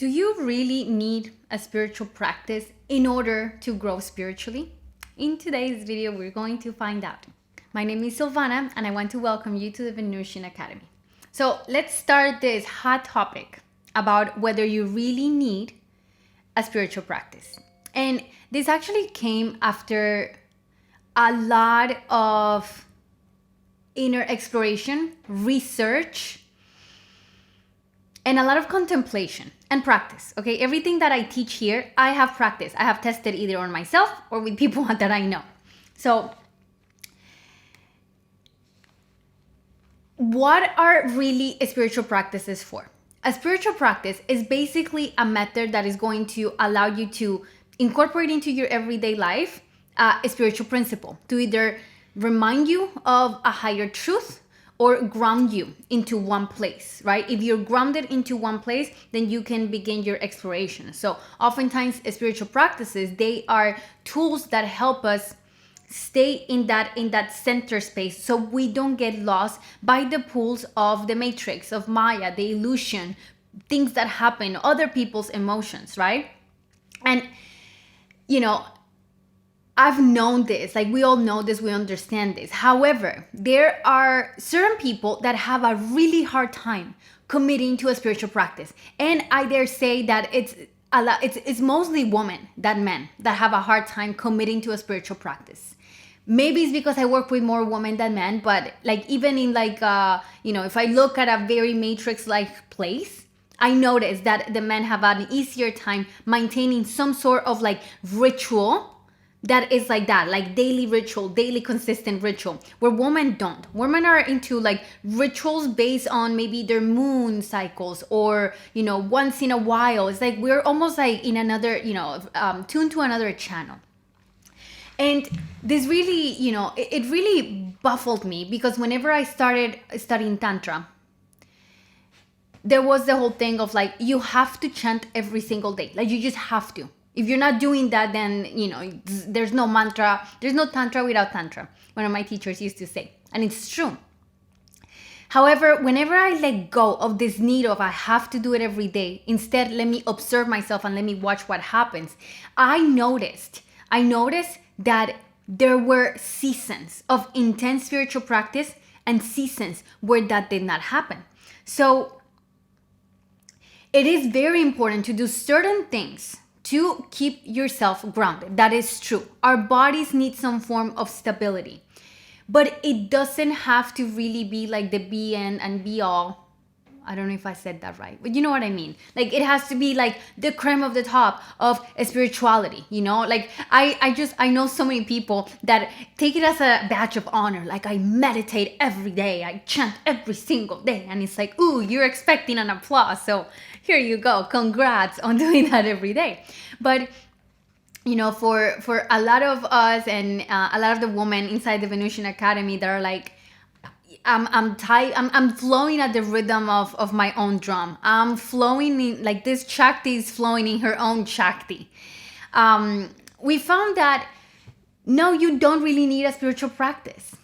Do you really need a spiritual practice in order to grow spiritually? In today's video, we're going to find out. My name is Silvana, and I want to welcome you to the Venusian Academy. So let's start this hot topic about whether you really need a spiritual practice. And this actually came after a lot of inner exploration, research, and a lot of contemplation and practice. Okay, everything that I teach here, I have practiced. I have tested either on myself or with people that I know. So, what are really spiritual practices for? A spiritual practice is basically a method that is going to allow you to incorporate into your everyday life a spiritual principle to either remind you of a higher truth or ground you into one place, right? If you're grounded into one place, then you can begin your exploration. So oftentimes spiritual practices, they are tools that help us stay in that center space so we don't get lost by the pools of the matrix, of Maya, the illusion, things that happen, other people's emotions, right? And I've known this, like we all know this, we understand this. However, there are certain people that have a really hard time committing to a spiritual practice. And I dare say that it's mostly women than men that have a hard time committing to a spiritual practice. Maybe it's because I work with more women than men, but like even in if I look at a very matrix-like place, I notice that the men have an easier time maintaining some sort of like ritual that is like that, like daily ritual, daily consistent ritual, where women don't. Women are into like rituals based on maybe their moon cycles or, once in a while. It's like we're almost like in another, tuned to another channel. And this really, it really baffled me because whenever I started studying Tantra, there was the whole thing of like, you have to chant every single day. Like you just have to. If you're not doing that, then, there's no mantra, there's no Tantra without Tantra. One of my teachers used to say, and it's true. However, whenever I let go of this need of I have to do it every day, instead, let me observe myself and let me watch what happens. I noticed that there were seasons of intense spiritual practice and seasons where that did not happen. So it is very important to do certain things to keep yourself grounded. That is true. Our bodies need some form of stability, but it doesn't have to really be like the be and be all. I don't know if I said that right, but you know what I mean. Like it has to be like the creme of the top of spirituality, like I know so many people that take it as a badge of honor. Like I meditate every day, I chant every single day. And it's like, ooh, you're expecting an applause. So here you go. Congrats on doing that every day. But for a lot of us and a lot of the women inside the Venusian Academy that are like, I'm flowing at the rhythm of my own drum. I'm flowing in, like this Shakti is flowing in her own Shakti. We found that no, you don't really need a spiritual practice.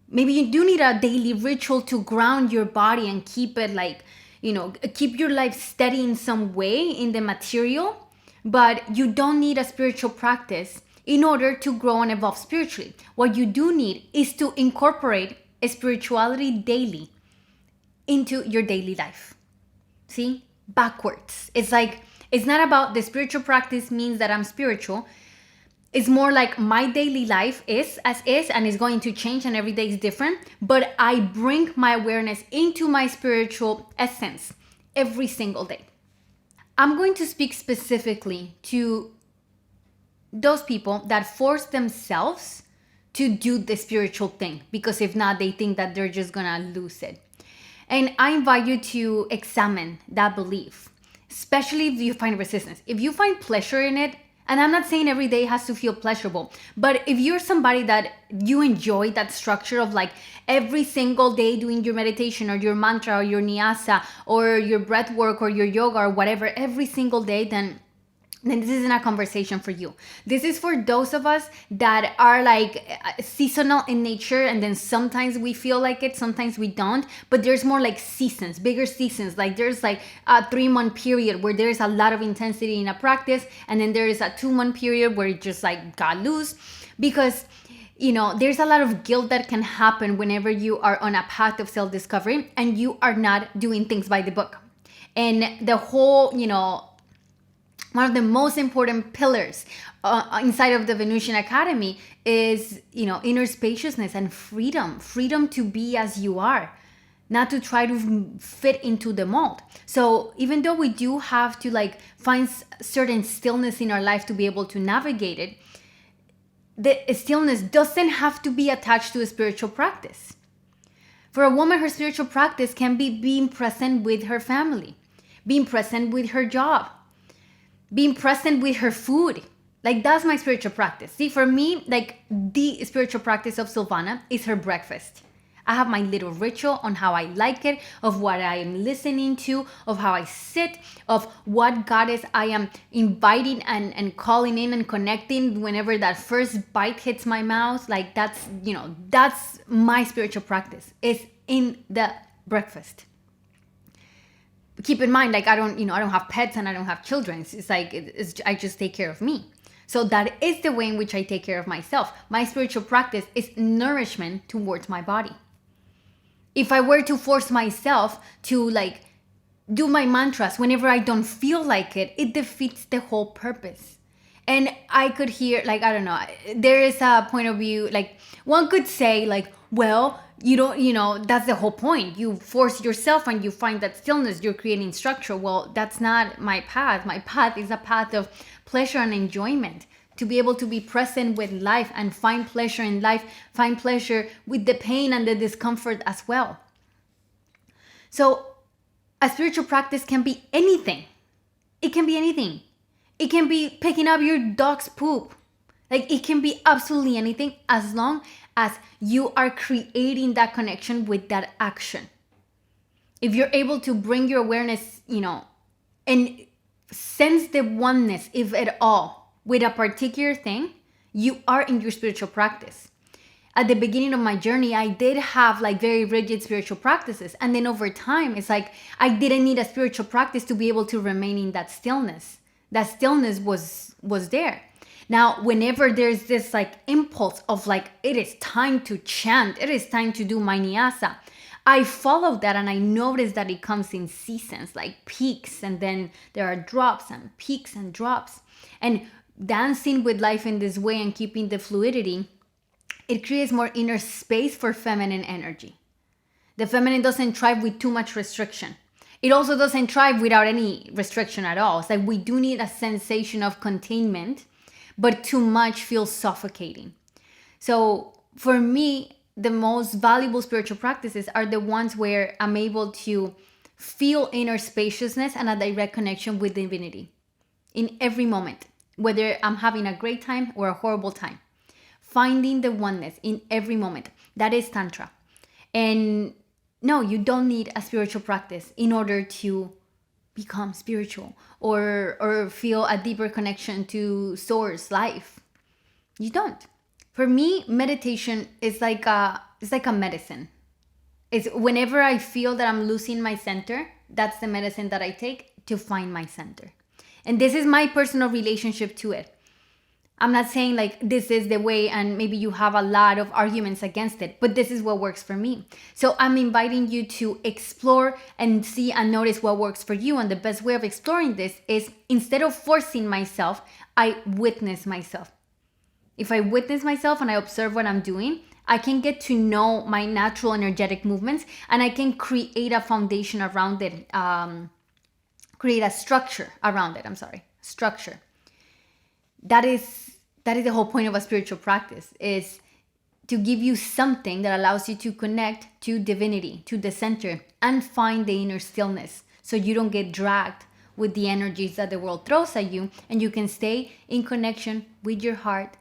Maybe you do need a daily ritual to ground your body and keep it like, keep your life steady in some way in the material, but you don't need a spiritual practice in order to grow and evolve spiritually. What you do need is to incorporate spirituality daily into your daily life. See? Backwards. It's like, it's not about the spiritual practice means that I'm spiritual. It's more like my daily life is as is and is going to change and every day is different. But I bring my awareness into my spiritual essence every single day. I'm going to speak specifically to those people that force themselves to do the spiritual thing, because if not, they think that they're just gonna lose it. And I invite you to examine that belief, especially if you find resistance. If you find pleasure in it, and I'm not saying every day has to feel pleasurable, but if you're somebody that you enjoy that structure of like every single day doing your meditation or your mantra or your nyasa or your breath work or your yoga or whatever every single day, then then this isn't a conversation for you. This is for those of us that are like seasonal in nature, and then sometimes we feel like it, sometimes we don't. But there's more like seasons, bigger seasons. Like there's like a 3-month period where there's a lot of intensity in a practice, and then there is a 2-month period where it just like got loose. Because there's a lot of guilt that can happen whenever you are on a path of self-discovery and you are not doing things by the book. And the whole, one of the most important pillars inside of the Venusian Academy is, inner spaciousness and freedom to be as you are, not to try to fit into the mold. So even though we do have to like find certain stillness in our life to be able to navigate it, the stillness doesn't have to be attached to a spiritual practice. For a woman, her spiritual practice can be being present with her family, being present with her job, being present with her food. Like that's my spiritual practice. See, for me, like the spiritual practice of Silvana is her breakfast. I have my little ritual on how I like it, of what I am listening to, of how I sit, of what goddess I am inviting and calling in and connecting whenever that first bite hits my mouth. Like that's my spiritual practice. It's in the breakfast. Keep in mind, like I don't have pets and I don't have children. It's like I just take care of me. So that is the way in which I take care of myself. My spiritual practice is nourishment towards my body. If I were to force myself to like do my mantras whenever I don't feel like it, it defeats the whole purpose. And I could hear, like, I don't know, there is a point of view, like one could say like, well, that's the whole point. You force yourself and you find that stillness, you're creating structure. Well, that's not my path. My path is a path of pleasure and enjoyment. To be able to be present with life and find pleasure in life, find pleasure with the pain and the discomfort as well. So a spiritual practice can be anything. It can be anything. It can be picking up your dog's poop. Like it can be absolutely anything as long as you are creating that connection with that action. If you're able to bring your awareness, and sense the oneness, if at all, with a particular thing, you are in your spiritual practice. At the beginning of my journey, I did have like very rigid spiritual practices. And then over time, it's like I didn't need a spiritual practice to be able to remain in that stillness. That stillness was there. Now, whenever there's this like impulse of like, it is time to chant, it is time to do my nyasa, I follow that and I notice that it comes in seasons, like peaks, and then there are drops and peaks and drops. And dancing with life in this way and keeping the fluidity, it creates more inner space for feminine energy. The feminine doesn't thrive with too much restriction. It also doesn't thrive without any restriction at all. It's like we do need a sensation of containment, but too much feels suffocating. So for me, the most valuable spiritual practices are the ones where I'm able to feel inner spaciousness and a direct connection with divinity in every moment. Whether I'm having a great time or a horrible time, finding the oneness in every moment. That is Tantra. And no, you don't need a spiritual practice in order to become spiritual or feel a deeper connection to source life. You don't. For me, meditation is like a medicine. It's whenever I feel that I'm losing my center, that's the medicine that I take to find my center. And this is my personal relationship to it. I'm not saying like this is the way and maybe you have a lot of arguments against it, but this is what works for me. So I'm inviting you to explore and see and notice what works for you. And the best way of exploring this is instead of forcing myself, I witness myself. If I witness myself and I observe what I'm doing, I can get to know my natural energetic movements and I can create a foundation around it. Create a structure around it. Structure. That is the whole point of a spiritual practice, is to give you something that allows you to connect to divinity, to the center, and find the inner stillness so you don't get dragged with the energies that the world throws at you, and you can stay in connection with your heart,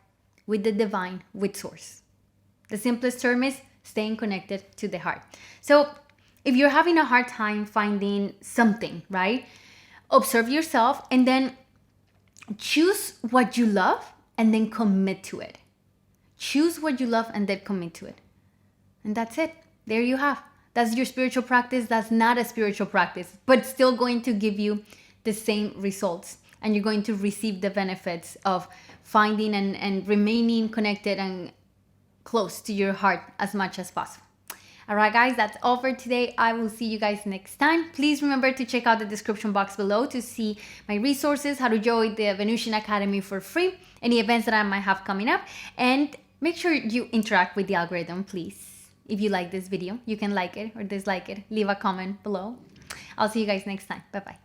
with the divine, with source. The simplest term is staying connected to the heart. So if you're having a hard time finding something, right? Observe yourself and then choose what you love and then commit to it. Choose what you love and then commit to it. And that's it. There you have. That's your spiritual practice. That's not a spiritual practice, but still going to give you the same results. And you're going to receive the benefits of finding and remaining connected and close to your heart as much as possible. All right, guys, that's all for today. I will see you guys next time. Please remember to check out the description box below to see my resources, how to join the Venusian Academy for free, any events that I might have coming up, and make sure you interact with the algorithm, please. If you like this video, you can like it or dislike it. Leave a comment below. I'll see you guys next time. Bye-bye.